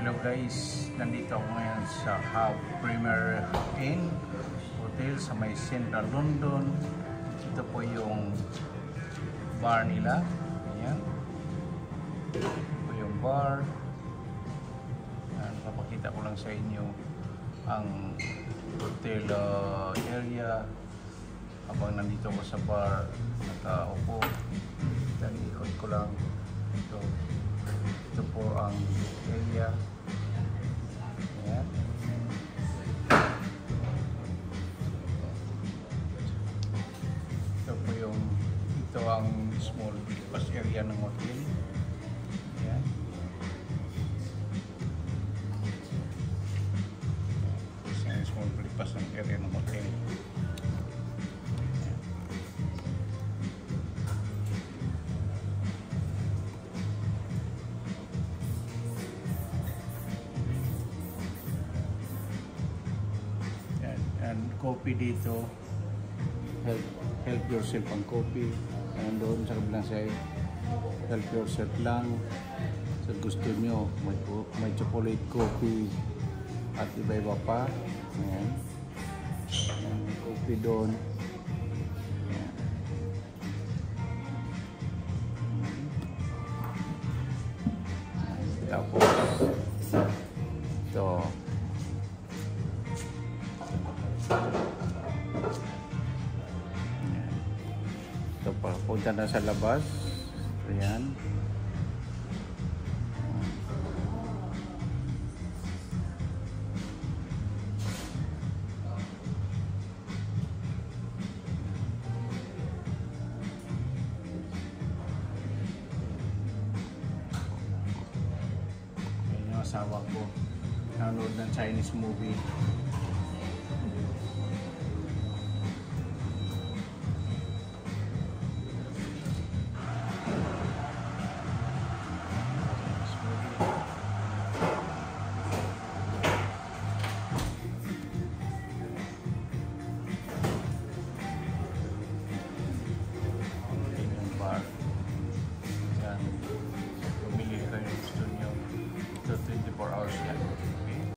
Hello guys, nandito ako ngayon sa Hub Premier Inn Hotel sa may Central London. Ito po yung bar nila. Ayan. Ito po yung bar. Ayan, papakita ko lang sa inyo ang hotel area. Habang nandito ako sa bar, nakaupo. Dan ikot ko lang. Ito po ang area. Ayan. Ito ang small breakfast area ng hotel. Ayan. Ito ang small breakfast ng area ng hotel. And coffee dito, help yourself ang coffee. And doon sa kabilang side, help yourself lang. So gusto nyo, may chocolate coffee at iba-iba pa. Ayan. And coffee doon. Ayan. Tapos ito, ito pa, punta na sa labas. Ayan. Ayan yung asawa ko. Nanonood ng Chinese movie.